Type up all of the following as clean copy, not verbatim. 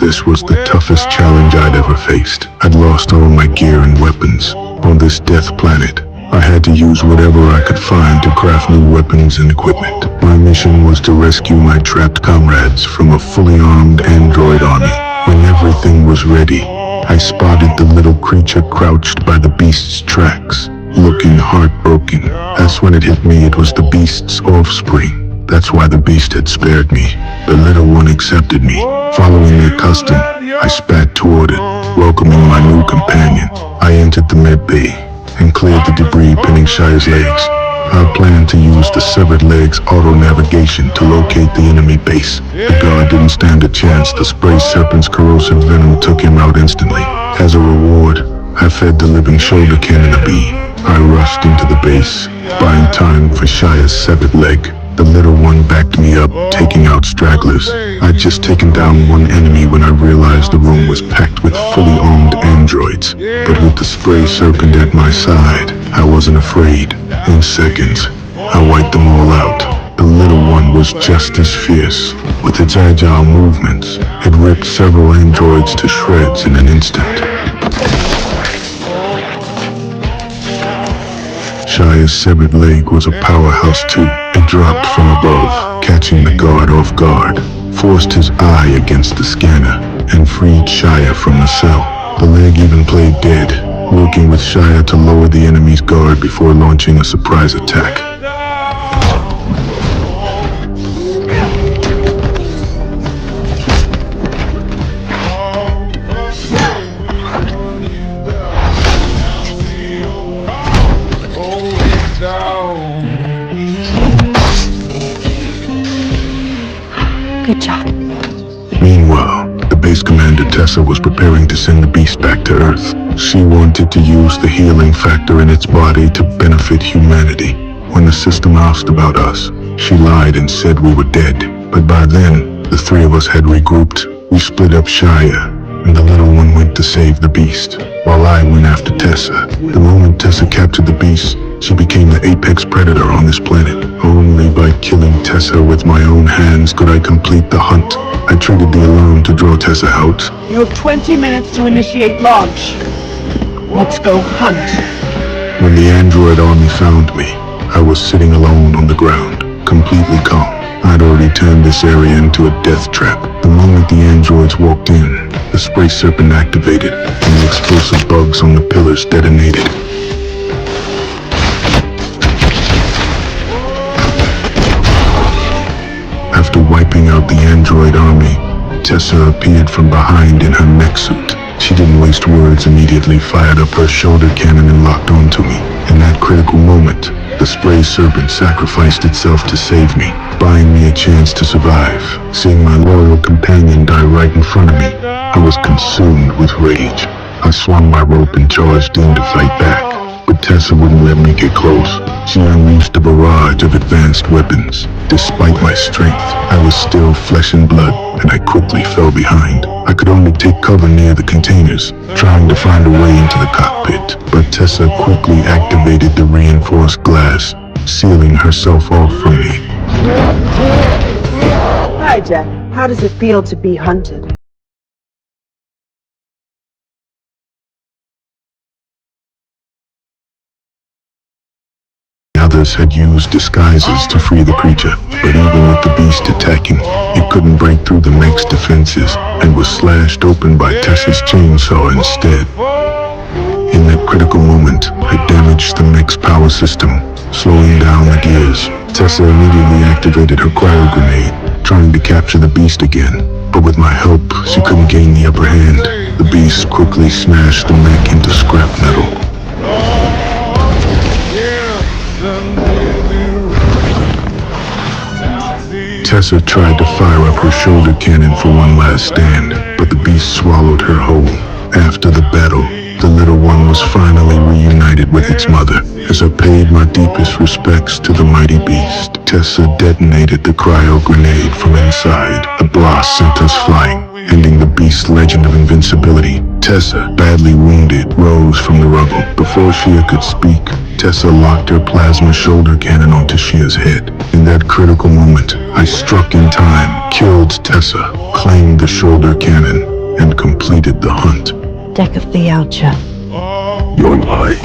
This was the toughest challenge I'd ever faced. I'd lost all my gear and weapons. On this death planet, I had to use whatever I could find to craft new weapons and equipment. My mission was to rescue my trapped comrades from a fully armed android army. When everything was ready, I spotted the little creature crouched by the beast's tracks, looking heartbroken. That's when it hit me it was the beast's offspring. That's why the beast had spared me. The little one accepted me. Following their custom, I spat toward it, welcoming my new companion. I entered the med bay and cleared the debris pinning Shia's legs. I planned to use the severed legs auto-navigation to locate the enemy base. The guard didn't stand a chance. The spray serpent's corrosive venom took him out instantly. As a reward, I fed the living shoulder cannon a bee. I rushed into the base, buying time for Shia's severed leg. The little one backed me up, taking out stragglers. I'd just taken down one enemy when I realized the room was packed with fully armed androids. But with the spray serpent at my side, I wasn't afraid. In seconds, I wiped them all out. The little one was just as fierce. With its agile movements, it ripped several androids to shreds in an instant. Shia's severed leg was a powerhouse too. It dropped from above, catching the guard off guard, forced his eye against the scanner, and freed Shia from the cell. The leg even played dead, working with Shia to lower the enemy's guard before launching a surprise attack. Good job. Meanwhile, the base commander Tessa was preparing to send the beast back to Earth. She wanted to use the healing factor in its body to benefit humanity. When the system asked about us, she lied and said we were dead. But by then, the three of us had regrouped. We split up Shia, and the little one went to save the beast, while I went after Tessa. The moment Tessa captured the beast, she became the apex predator on this planet. Only by killing Tessa with my own hands could I complete the hunt. I triggered the alarm to draw Tessa out. You have 20 minutes to initiate launch. Let's go hunt. When the android army found me, I was sitting alone on the ground, completely calm. I'd already turned this area into a death trap. The moment the androids walked in, the spray serpent activated, and the explosive bugs on the pillars detonated. After wiping out the android army, Tessa appeared from behind in her mech suit. She didn't waste words, immediately fired up her shoulder cannon and locked onto me. In that critical moment, the spray serpent sacrificed itself to save me, buying me a chance to survive. Seeing my loyal companion die right in front of me, I was consumed with rage. I swung my rope and charged in to fight back, but Tessa wouldn't let me get close. She unleashed a barrage of advanced weapons. Despite my strength, I was still flesh and blood, and I quickly fell behind. I could only take cover near the containers, trying to find a way into the cockpit, but Tessa quickly activated the reinforced glass, sealing herself off from me. Hi, Jack. How does it feel to be hunted? Others had used disguises to free the creature, but even with the beast attacking, it couldn't break through the mech's defenses and was slashed open by Tessa's chainsaw instead. In that critical moment, I damaged the mech's power system, slowing down the gears. Tessa immediately activated her cryo grenade, trying to capture the beast again, but with my help, she couldn't gain the upper hand. The beast quickly smashed the mech into scrap metal. Tessa tried to fire up her shoulder cannon for one last stand, but the beast swallowed her whole. After the battle, the little one was finally reunited with its mother. As I paid my deepest respects to the mighty beast, Tessa detonated the cryo grenade from inside. The blast sent us flying, ending the beast's legend of invincibility. Tessa, badly wounded, rose from the rubble. Before Shia could speak, Tessa locked her plasma shoulder cannon onto Shia's head. In that critical moment, I struck in time, killed Tessa, claimed the shoulder cannon, completed the hunt. Deck of the Yautja. You're lying.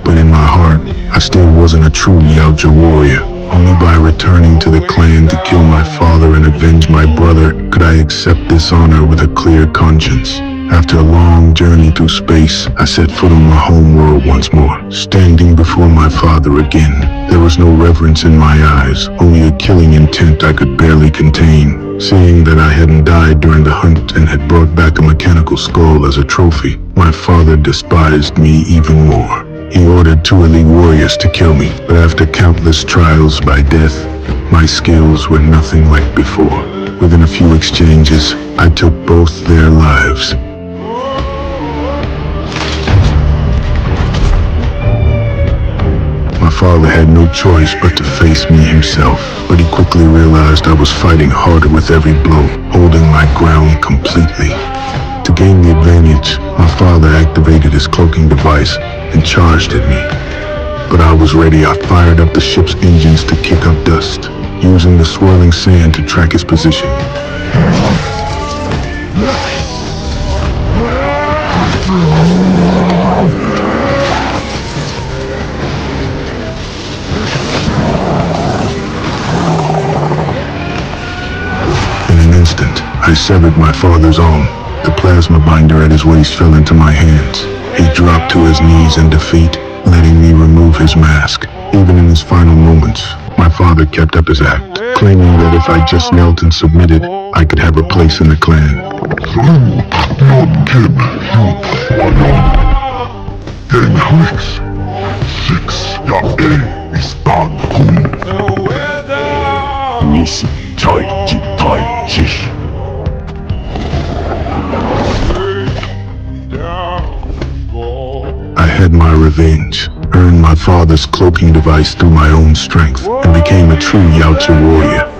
But in my heart, I still wasn't a true Yautja warrior. Only by returning to the clan to kill my father and avenge my brother could I accept this honor with a clear conscience. After a long journey through space, I set foot on my home world once more. Standing before my father again, there was no reverence in my eyes, only a killing intent I could barely contain. Seeing that I hadn't died during the hunt and had brought back a mechanical skull as a trophy, my father despised me even more. He ordered 2 elite warriors to kill me, but after countless trials by death, my skills were nothing like before. Within a few exchanges, I took both their lives. My father had no choice but to face me himself, but he quickly realized I was fighting harder with every blow, holding my ground completely. To gain the advantage, my father activated his cloaking device and charged at me. But I was ready. I fired up the ship's engines to kick up dust, using the swirling sand to track his position. In an instant, I severed my father's arm. The plasma binder at his waist fell into my hands. He dropped to his knees in defeat, letting me remove his mask. Even in his final moments, my father kept up his act, claiming that if I just knelt and submitted, I could have a place in the clan. I had my revenge, earned my father's cloaking device through my own strength, and became a true Yautja warrior.